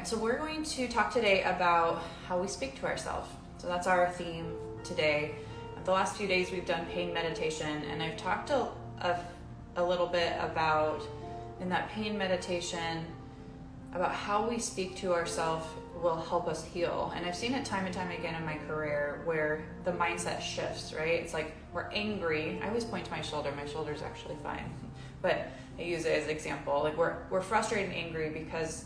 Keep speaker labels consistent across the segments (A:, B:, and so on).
A: so we're going to talk today about how we speak to ourselves. So that's our theme today. The last few days we've done pain meditation, and I've talked a little bit about, in that pain meditation, about how we speak to ourselves will help us heal. And I've seen it time and time again in my career where the mindset shifts, right? It's like we're angry. I always point to my shoulder. My shoulder's actually fine. But I use it as an example. Like we're frustrated and angry because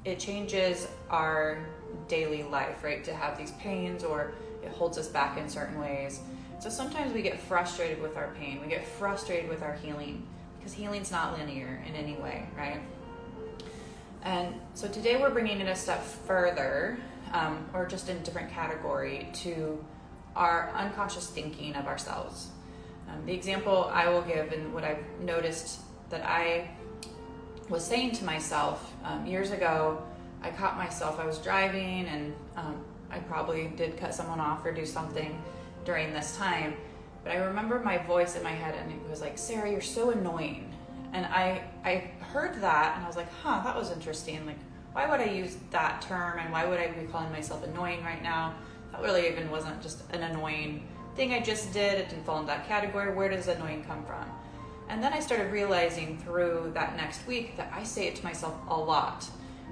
A: it changes our daily life, right? To have these pains, or it holds us back in certain ways. So sometimes we get frustrated with our pain. We get frustrated with our healing because healing's not linear in any way, right? And so today we're bringing it a step further, or just in a different category, to our unconscious thinking of ourselves. The example I will give, and what I've noticed that I was saying to myself years ago, I caught myself, I was driving, and I probably did cut someone off or do something during this time, but I remember my voice in my head, and it was like, Sarah, you're so annoying. And I heard that, and I was like, that was interesting. Like, why would I use that term, and why would I be calling myself annoying right now? That really even wasn't just an annoying thing I just did. It didn't fall in that category. Where does annoying come from? And then I started realizing through that next week that I say it to myself a lot.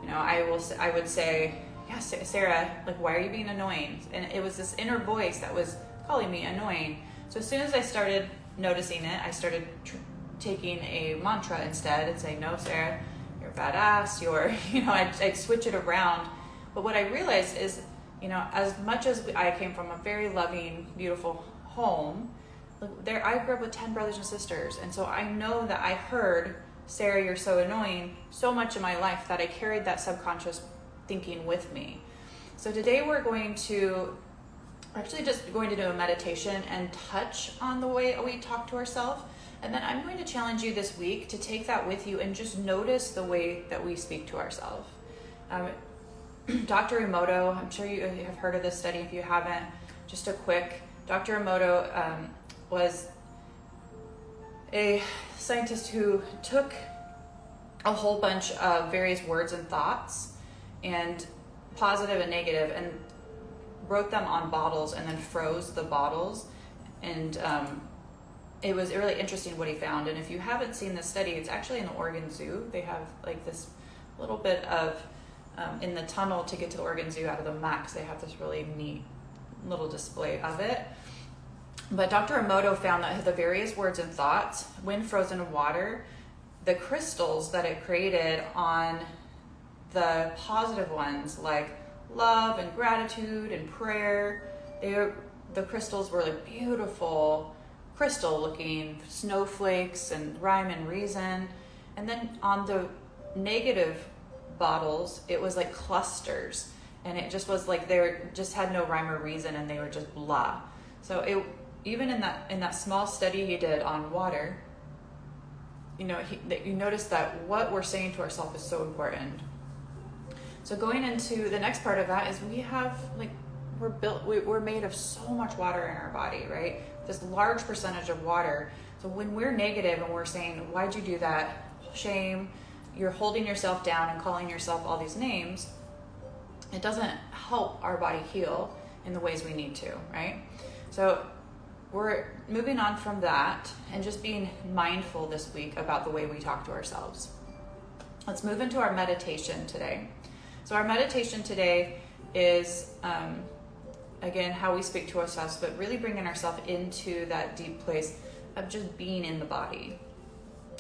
A: You know, I would say, yeah, Sarah, like, why are you being annoying? And it was this inner voice that was calling me annoying. So as soon as I started noticing it, I started taking a mantra instead and saying, no, Sarah, you're badass, I'd switch it around. But what I realized is, as much as I came from a very loving, beautiful home, I grew up with 10 brothers and sisters. And so I know that I heard, Sarah, you're so annoying, so much in my life that I carried that subconscious thinking with me. So today we're actually just going to do a meditation and touch on the way we talk to ourselves. And then I'm going to challenge you this week to take that with you and just notice the way that we speak to ourselves. Dr. Emoto, I'm sure you have heard of this study. If you haven't, just a quick, Dr. Emoto was a scientist who took a whole bunch of various words and thoughts, and positive and negative, and wrote them on bottles and then froze the bottles. And it was really interesting what he found. And if you haven't seen this study, it's actually in the Oregon Zoo. They have like this little bit of, in the tunnel to get to the Oregon Zoo out of the Max, they have this really neat little display of it. But Dr. Emoto found that the various words and thoughts, when frozen in water, the crystals that it created on the positive ones, like love and gratitude and prayer, the crystals were like beautiful crystal looking snowflakes and rhyme and reason. And then on the negative bottles, it was like clusters, and it just was like they just had no rhyme or reason, and they were just blah. So even in that small study he did on water, you notice that what we're saying to ourselves is so important. So going into the next part of that is we're made of so much water in our body, right? This large percentage of water. So when we're negative and we're saying, why'd you do that? Shame, you're holding yourself down and calling yourself all these names, it doesn't help our body heal in the ways we need to, right? So we're moving on from that and just being mindful this week about the way we talk to ourselves. Let's move into our meditation today. So our meditation today is, again, how we speak to ourselves, but really bringing ourselves into that deep place of just being in the body.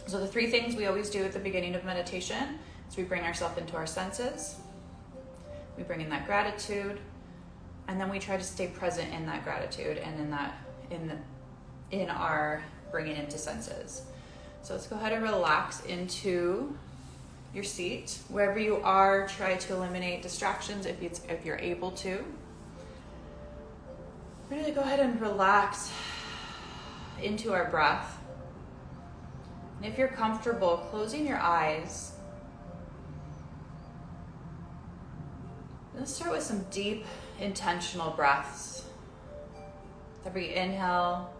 A: So the three things we always do at the beginning of meditation is we bring ourselves into our senses, we bring in that gratitude, and then we try to stay present in that gratitude and in our bringing into senses. So let's go ahead and relax into your seat. Wherever you are, try to eliminate distractions if you're able to. Really go ahead and relax into our breath. And if you're comfortable, closing your eyes. Let's start with some deep, intentional breaths. Every inhale,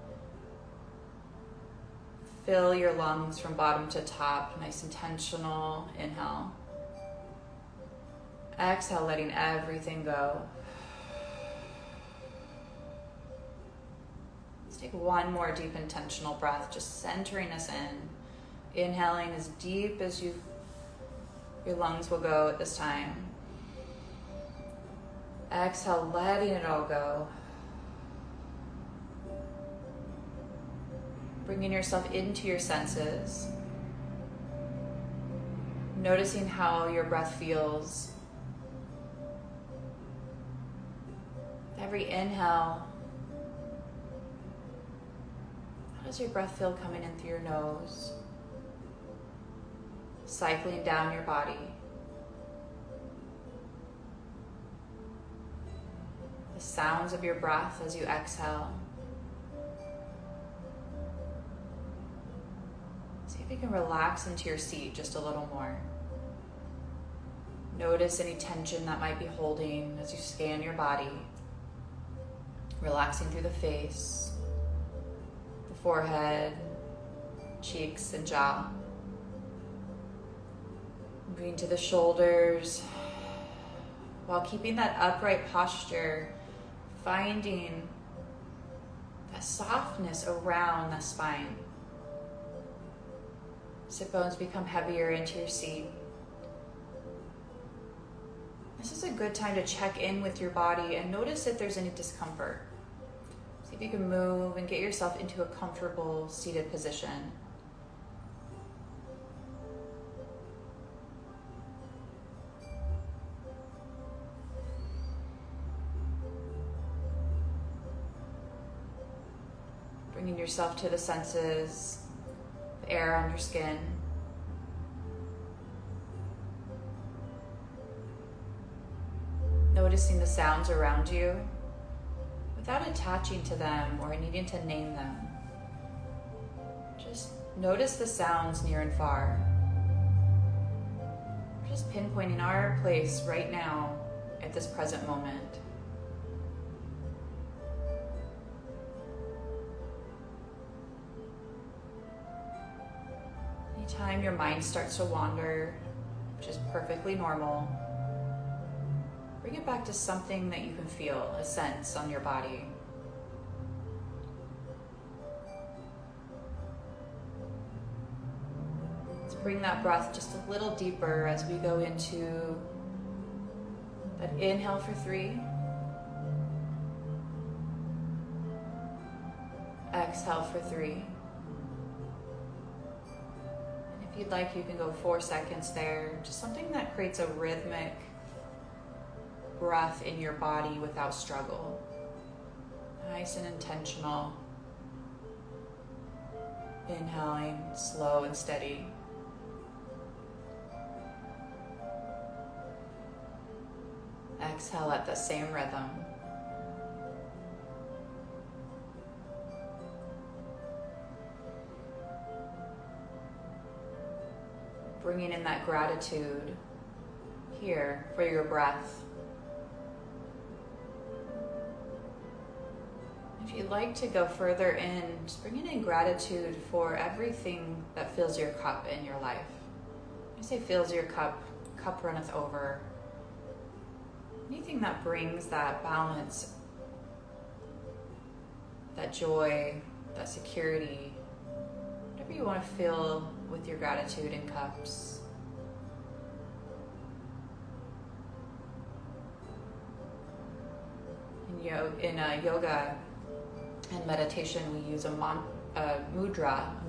A: fill your lungs from bottom to top. Nice intentional inhale. Exhale, letting everything go. Let's take one more deep intentional breath, just centering us in. Inhaling as deep as your lungs will go at this time. Exhale, letting it all go. Bringing yourself into your senses. Noticing how your breath feels. Every inhale, how does your breath feel coming in through your nose? Cycling down your body. The sounds of your breath as you exhale. See if you can relax into your seat just a little more. Notice any tension that might be holding as you scan your body. Relaxing through the face, the forehead, cheeks, and jaw. Moving to the shoulders, while keeping that upright posture, finding that softness around the spine. Sit bones become heavier into your seat. This is a good time to check in with your body and notice if there's any discomfort. See if you can move and get yourself into a comfortable seated position. Bringing yourself to the senses, the air on your skin. Noticing the sounds around you without attaching to them or needing to name them. Just notice the sounds near and far. Just pinpointing our place right now at this present moment. Anytime your mind starts to wander, which is perfectly normal, bring it back to something that you can feel, a sense on your body. Let's bring that breath just a little deeper as we go into that inhale for 3. Exhale for 3. And if you'd like, you can go 4 seconds there. Just something that creates a rhythmic breath in your body without struggle. Nice and intentional. Inhaling slow and steady. Exhale at the same rhythm. Bringing in that gratitude here for your breath. If you'd like to go further in, just bringing in gratitude for everything that fills your cup in your life. When I say fills your cup, cup runneth over. Anything that brings that balance, that joy, that security, whatever you want to fill with your gratitude in cups. In yoga and meditation, we use a mudra. A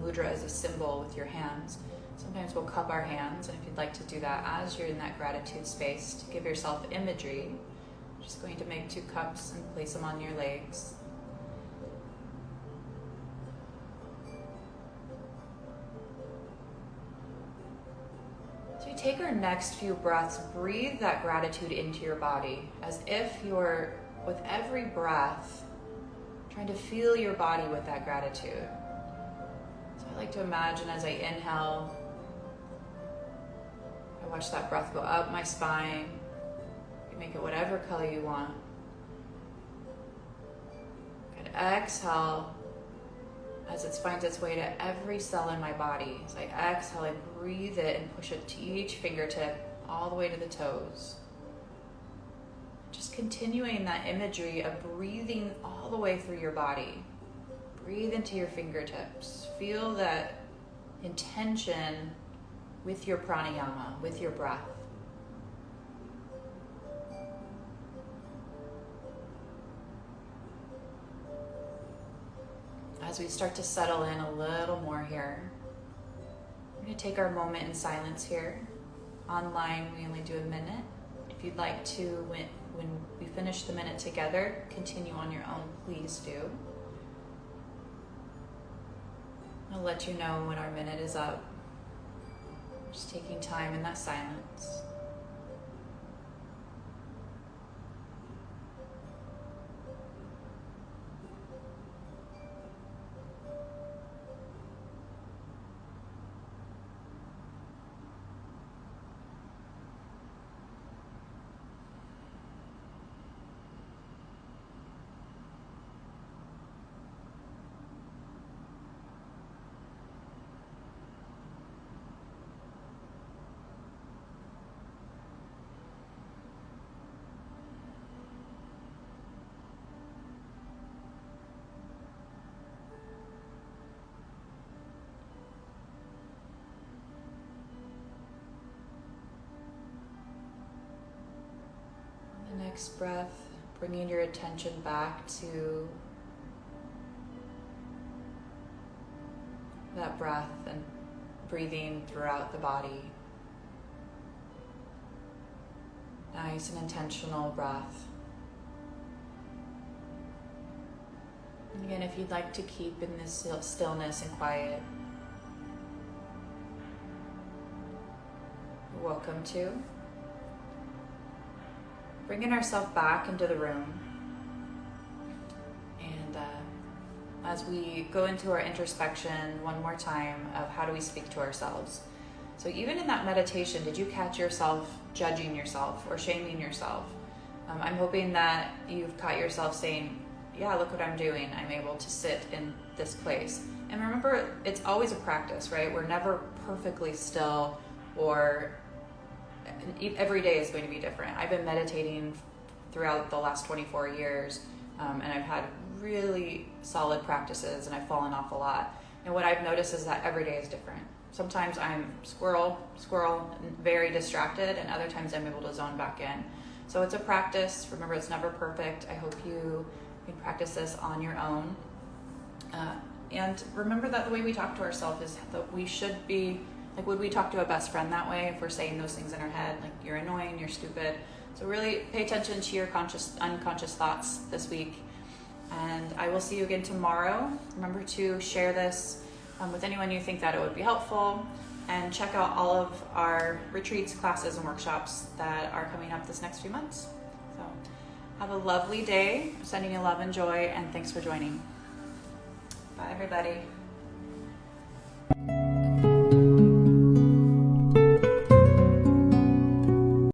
A: mudra is a symbol with your hands. Sometimes we'll cup our hands, and if you'd like to do that as you're in that gratitude space, to give yourself imagery, just going to make 2 cups and place them on your legs. So we take our next few breaths, breathe that gratitude into your body, as if you're, with every breath, trying to feel your body with that gratitude. So I like to imagine as I inhale, I watch that breath go up my spine. You make it whatever color you want. Good. Exhale as it finds its way to every cell in my body. As I exhale, I breathe it and push it to each fingertip, all the way to the toes. just continuing that imagery of breathing all the way through your body. Breathe into your fingertips. Feel that intention with your pranayama, with your breath. As we start to settle in a little more here, we're going to take our moment in silence here. Online, we only do a minute. If you'd like to, when we finish the minute together, continue on your own, please do. I'll let you know when our minute is up. Just taking time in that silence. Next breath, bringing your attention back to that breath and breathing throughout the body. Nice and intentional breath. And again, if you'd like to keep in this stillness and quiet, you're welcome to. Bringing ourselves back into the room. And as we go into our introspection one more time of how do we speak to ourselves. So even in that meditation, did you catch yourself judging yourself or shaming yourself? I'm hoping that you've caught yourself saying, yeah, look what I'm doing. I'm able to sit in this place. And remember, it's always a practice, right? We're never perfectly still, or every day is going to be different. I've been meditating throughout the last 24 years, and I've had really solid practices, and I've fallen off a lot. And what I've noticed is that every day is different. Sometimes I'm squirrel, and very distracted, and other times I'm able to zone back in. So it's a practice. Remember, it's never perfect. I hope you can practice this on your own. And remember that the way we talk to ourselves is that we should be, like, would we talk to a best friend that way if we're saying those things in our head, like you're annoying, you're stupid? So really pay attention to your unconscious thoughts this week. And I will see you again tomorrow. Remember to share this with anyone you think that it would be helpful. And check out all of our retreats, classes, and workshops that are coming up this next few months. So have a lovely day. Sending you love and joy, and thanks for joining. Bye, everybody.